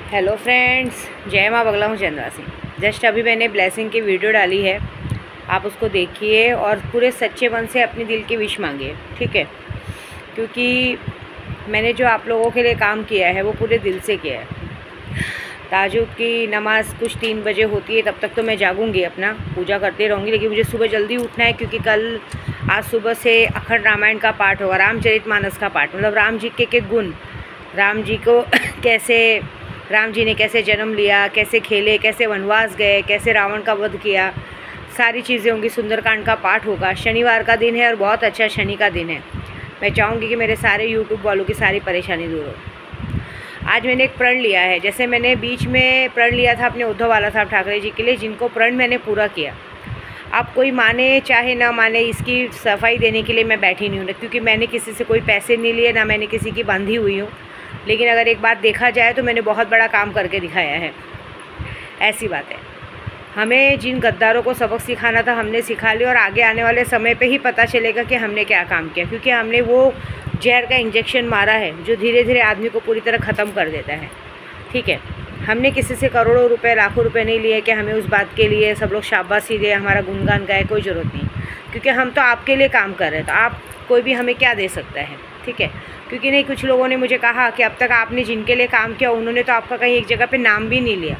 Hello friends, जय माँ बगला हूँ चंद्रा सिंह। जस्ट अभी मैंने ब्लेसिंग की वीडियो डाली है, आप उसको देखिए और पूरे सच्चे मन से अपने दिल की विश मांगिए, ठीक है। क्योंकि मैंने जो आप लोगों के लिए काम किया है वो पूरे दिल से किया है। ताजुद की नमाज़ कुछ 3 बजे होती है, तब तक तो मैं जागूंगी, अपना पूजा करते रहूँगी, लेकिन मुझे सुबह जल्दी उठना है क्योंकि आज सुबह से अखंड रामायण का पाठ होगा, रामचरितमानस का पाठ, मतलब राम जी के गुण, राम जी को राम जी ने कैसे जन्म लिया, कैसे खेले, कैसे वनवास गए, कैसे रावण का वध किया, सारी चीज़ें होंगी। सुंदरकांड का पाठ होगा। शनिवार का दिन है और बहुत अच्छा शनि का दिन है। मैं चाहूँगी कि मेरे सारे यूट्यूब वालों की सारी परेशानी दूर हो। आज मैंने एक प्रण लिया है, जैसे मैंने बीच में प्रण लिया था अपने उद्धव बाला साहब ठाकरे जी के लिए, जिनको प्रण मैंने पूरा किया। आप कोई माने चाहे ना माने, इसकी सफाई देने के लिए मैं बैठी नहीं हूँ, क्योंकि मैंने किसी से कोई पैसे नहीं लिए, ना मैंने किसी की बांधी हुई हूँ। लेकिन अगर एक बात देखा जाए तो मैंने बहुत बड़ा काम करके दिखाया है। ऐसी बात है, हमें जिन गद्दारों को सबक सिखाना था हमने सिखा लिया, और आगे आने वाले समय पे ही पता चलेगा कि हमने क्या काम किया, क्योंकि हमने वो जहर का इंजेक्शन मारा है जो धीरे धीरे आदमी को पूरी तरह ख़त्म कर देता है, ठीक है। हमने किसी से करोड़ों रुपए लाखों रुपए नहीं लिए कि हमें उस बात के लिए सब लोग शाबाशी दे, हमारा गुणगान गाए, कोई ज़रूरत नहीं, क्योंकि हम तो आपके लिए काम कर रहे हैं। तो आप कोई भी हमें क्या दे सकता है, ठीक है। क्योंकि नहीं, कुछ लोगों ने मुझे कहा कि अब तक आपने जिनके लिए काम किया उन्होंने तो आपका कहीं एक जगह पे नाम भी नहीं लिया,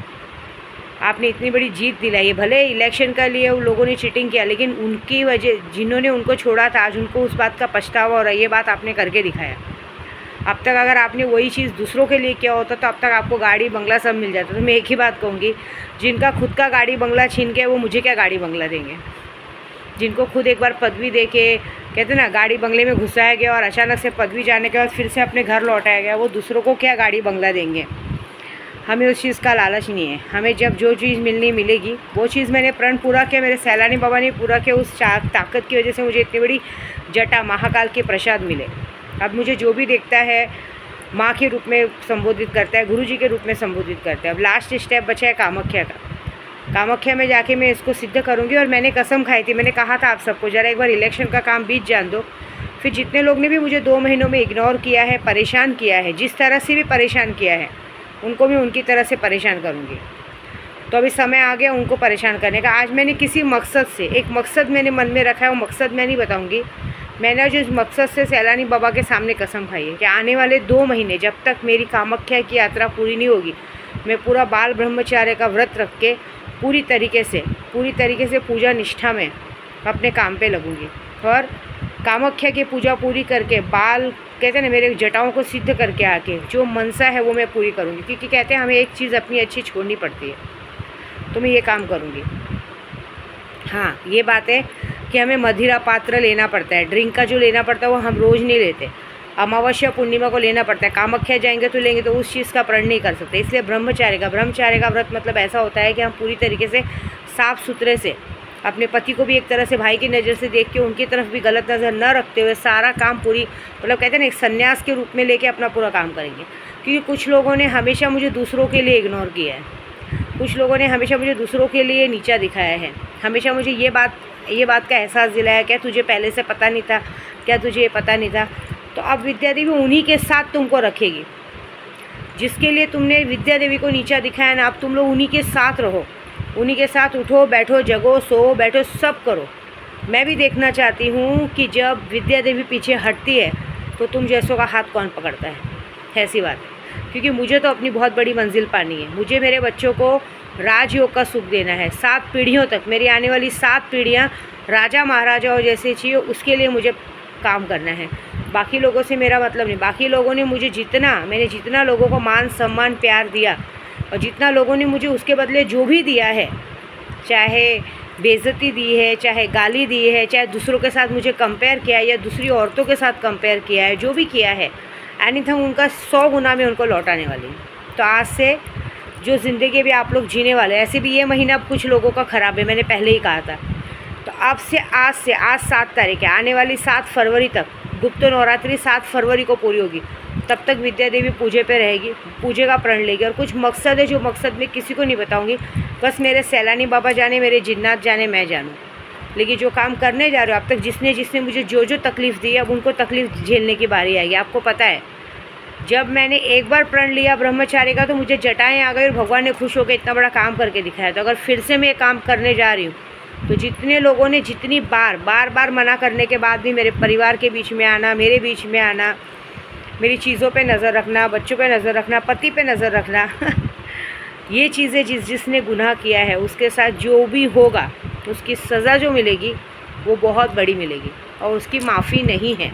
आपने इतनी बड़ी जीत दिलाई है। भले इलेक्शन का लिए उन लोगों ने चीटिंग किया, लेकिन उनकी वजह, जिन्होंने उनको छोड़ा था, आज उनको उस बात का पछतावा हो रहा है। ये बात आपने करके दिखाया। अब तक अगर आपने वही चीज़ दूसरों के लिए किया होता तो अब तक आपको गाड़ी बंगला सब मिल जाता। तो मैं एक ही बात कहूँगी, जिनका खुद का गाड़ी बंगला छीन के वो मुझे क्या गाड़ी बंगला देंगे। जिनको खुद एक बार पदवी दे के, कहते ना, गाड़ी बंगले में घुसाया गया और अचानक से पदवी जाने के बाद फिर से अपने घर लौटाया गया, वो दूसरों को क्या गाड़ी बंगला देंगे। हमें उस चीज़ का लालच नहीं है। हमें जब जो चीज़ मिलनी मिलेगी, वो चीज़ मैंने प्रण पूरा किया, मेरे सैलानी बाबा ने पूरा किया। उस ताकत की वजह से मुझे इतनी बड़ी जटा महाकाल के प्रसाद मिले। अब मुझे जो भी देखता है माँ के रूप में संबोधित करता है, गुरु जी के रूप में संबोधित करता है। अब लास्ट स्टेप बचा है कामाख्या का। कामाख्या में जाके मैं इसको सिद्ध करूँगी। और मैंने कसम खाई थी, मैंने कहा था आप सबको, ज़रा एक बार इलेक्शन का काम बीत जान दो। फिर जितने लोग ने भी मुझे 2 महीनों में इग्नोर किया है, परेशान किया है, जिस तरह से भी परेशान किया है, उनको मैं उनकी तरह से परेशान करूँगी। तो अभी समय आ गया उनको परेशान करने का। आज मैंने किसी मकसद से, एक मकसद मैंने मन में रखा है, वो मकसद मैं नहीं बताऊँगी। मैंने जो इस मकसद से सैलानी बाबा के सामने कसम खाई है कि आने वाले 2 महीने जब तक मेरी कामाख्या की यात्रा पूरी नहीं होगी, मैं पूरा बाल ब्रह्मचार्य का व्रत रख के पूरी तरीके से पूजा निष्ठा में अपने काम पे लगूंगी। और कामाख्या की पूजा पूरी करके, बाल, कहते हैं ना, मेरे जटाओं को सिद्ध करके आके जो मनसा है वो मैं पूरी करूँगी। क्योंकि कहते हैं हमें एक चीज़ अपनी अच्छी छोड़नी पड़ती है, तो मैं ये काम करूँगी। हाँ, ये बात है कि हमें मदिरा पात्र लेना पड़ता है, ड्रिंक का जो लेना पड़ता है वो हम रोज़ नहीं लेते, अमावस्या पूर्णिमा को लेना पड़ता है। कामाख्या जाएंगे तो लेंगे, तो उस चीज़ का प्रण नहीं कर सकते। इसलिए ब्रह्मचार्य का व्रत मतलब ऐसा होता है कि हम पूरी तरीके से साफ़ सुथरे से, अपने पति को भी एक तरह से भाई की नज़र से देख के, उनकी तरफ भी गलत नज़र न रखते हुए सारा काम पूरी, मतलब कहते हैं ना, एक संन्यास के रूप में लेके अपना पूरा काम करेंगे। क्योंकि कुछ लोगों ने हमेशा मुझे दूसरों के लिए इग्नोर किया है, कुछ लोगों ने हमेशा मुझे दूसरों के लिए नीचा दिखाया है, हमेशा मुझे ये बात का एहसास दिलाया, क्या तुझे पहले से पता नहीं था, क्या तुझे ये पता नहीं था। तो अब विद्या देवी उन्हीं के साथ तुमको रखेगी, जिसके लिए तुमने विद्या देवी को नीचा दिखाया ना, अब तुम लोग उन्हीं के साथ रहो, उन्हीं के साथ उठो बैठो, जगो सो बैठो, सब करो। मैं भी देखना चाहती हूँ कि जब विद्या देवी पीछे हटती है तो तुम जैसों का हाथ कौन पकड़ता है। ऐसी बात है, क्योंकि मुझे तो अपनी बहुत बड़ी मंजिल पानी है। मुझे मेरे बच्चों को राजयोग का सुख देना है, 7 पीढ़ियों तक, मेरी आने वाली 7 पीढ़ियाँ राजा महाराजाओं जैसे चाहिए, उसके लिए मुझे काम करना है। बाकी लोगों से मेरा मतलब नहीं। बाकी लोगों ने मुझे मैंने जितना लोगों को मान सम्मान प्यार दिया, और जितना लोगों ने मुझे उसके बदले जो भी दिया है, चाहे बेइज्जती दी है, चाहे गाली दी है, चाहे दूसरों के साथ मुझे कंपेयर किया है या दूसरी औरतों के साथ कंपेयर किया है, जो भी किया है, एनीथिंग, उनका 100 गुना में उनको लौटाने वाली हूँ। तो आज से जो ज़िंदगी भी आप लोग जीने वाले, ऐसे भी ये महीना अब कुछ लोगों का ख़राब है, मैंने पहले ही कहा था। तो आज 7 तारीख है, आने वाली 7 फरवरी तक, गुप्त नवरात्रि 7 फरवरी को पूरी होगी, तब तक विद्या देवी पूजे पे रहेगी, पूजे का प्रण लेगी। और कुछ मकसद है, जो मकसद मैं किसी को नहीं बताऊंगी, बस मेरे सैलानी बाबा जाने, मेरे जिन्नात जाने, मैं जानूँ। लेकिन जो काम करने जा रहे हो अब तक, जिसने मुझे जो तकलीफ़ दी है, अब उनको तकलीफ़ झेलने की बारी आएगी। आपको पता है, जब मैंने एक बार प्रण लिया ब्रह्मचारी का तो मुझे जटाएँ आ गई और भगवान ने खुश होकर इतना बड़ा काम करके दिखाया। तो अगर फिर से मैं ये काम करने जा रही हूँ तो जितने लोगों ने जितनी बार मना करने के बाद भी मेरे परिवार के बीच में आना, मेरे बीच में आना, मेरी चीज़ों पे नज़र रखना, बच्चों पे नज़र रखना, पति पे नज़र रखना ये चीज़ें जिसने गुनाह किया है उसके साथ जो भी होगा उसकी सज़ा जो मिलेगी वो बहुत बड़ी मिलेगी और उसकी माफ़ी नहीं है।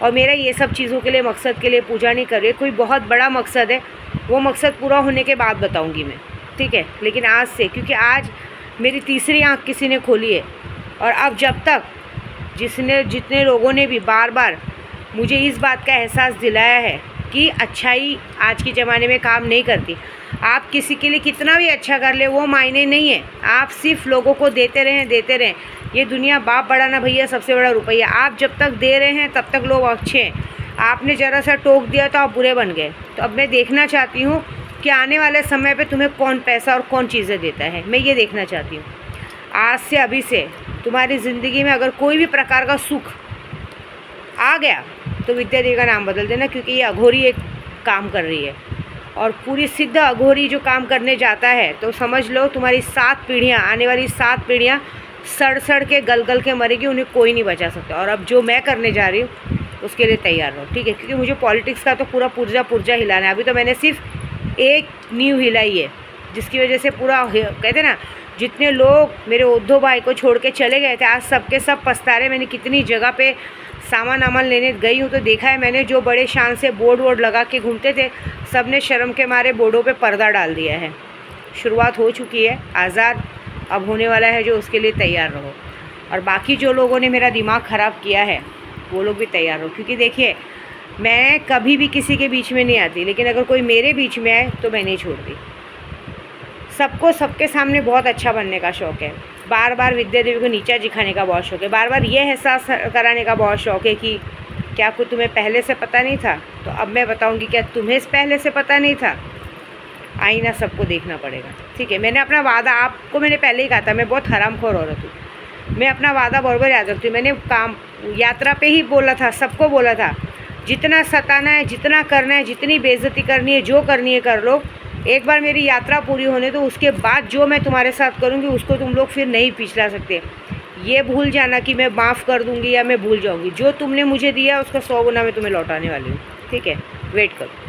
और मेरा ये सब चीज़ों के लिए, मकसद के लिए पूजा नहीं कर रही, कोई बहुत बड़ा मकसद है, वो मकसद पूरा होने के बाद बताऊंगी मैं, ठीक है। लेकिन आज से, क्योंकि आज मेरी तीसरी आँख किसी ने खोली है और अब जब तक जितने लोगों ने भी बार मुझे इस बात का एहसास दिलाया है कि अच्छाई आज के ज़माने में काम नहीं करती। आप किसी के लिए कितना भी अच्छा कर ले वो मायने नहीं है, आप सिर्फ लोगों को देते रहें। ये दुनिया बाप बड़ा ना भैया, सबसे बड़ा रुपया। आप जब तक दे रहे हैं तब तक लोग अच्छे हैं, आपने ज़रा सा टोक दिया तो आप बुरे बन गए। तो अब मैं देखना चाहती हूँ कि आने वाले समय पे तुम्हें कौन पैसा और कौन चीज़ें देता है, मैं ये देखना चाहती हूँ। आज से, अभी से तुम्हारी ज़िंदगी में अगर कोई भी प्रकार का सुख आ गया तो विद्या देवी का नाम बदल देना, क्योंकि ये अघोरी एक काम कर रही है और पूरी सिद्ध अघोरी जो काम करने जाता है तो समझ लो तुम्हारी 7 पीढ़ियाँ, आने वाली 7 पीढ़ियाँ सड़ के गल के मरेगी, उन्हें कोई नहीं बचा सकता। और अब जो मैं करने जा रही हूँ उसके लिए तैयार रहो, ठीक है। क्योंकि मुझे पॉलिटिक्स का तो पूरा पुर्जा हिलाना है। अभी तो मैंने सिर्फ एक नींव हिलाई है, जिसकी वजह से पूरा, कहते ना, जितने लोग मेरे उद्धव भाई को छोड़ के चले गए थे आज सबके सब पछता रहे। मैंने कितनी जगह पे सामान लेने गई हूँ तो देखा है मैंने, जो बड़े शान से बोर्ड लगा के घूमते थे सब ने शर्म के मारे बोर्डों पे पर्दा डाल दिया है। शुरुआत हो चुकी है, आज़ाद अब होने वाला है, जो उसके लिए तैयार रहो। और बाकी जो लोगों ने मेरा दिमाग ख़राब किया है वो लोग भी तैयार हो, क्योंकि देखिए मैं कभी भी किसी के बीच में नहीं आती, लेकिन अगर कोई मेरे बीच में आए तो मैं नहीं छोड़ती। सबको सबके सामने बहुत अच्छा बनने का शौक़ है, बार विद्या देवी को नीचा दिखाने का बहुत शौक़ है, बार ये एहसास कराने का बहुत शौक़ है कि क्या कुछ तुम्हें पहले से पता नहीं था। तो अब मैं बताऊंगी क्या तुम्हें पहले से पता नहीं था। आईना सबको देखना पड़ेगा, ठीक है। मैंने अपना वादा, आपको मैंने पहले ही कहा था मैं बहुत हरामखोर औरत हूँ, मैं अपना वादा बराबर याद रखती हूँ। मैंने काम यात्रा पे ही बोला था, सबको बोला था, जितना सताना है, जितना करना है, जितनी बेइज्जती करनी है, जो करनी है कर लो। एक बार मेरी यात्रा पूरी होने तो उसके बाद जो मैं तुम्हारे साथ करूँगी उसको तुम लोग फिर नहीं पिछला सकते। ये भूल जाना कि मैं माफ़ कर दूँगी या मैं भूल जाऊँगी। जो तुमने मुझे दिया उसका 100 गुना मैं तुम्हें लौटाने वाली हूँ, ठीक है। वेट करो।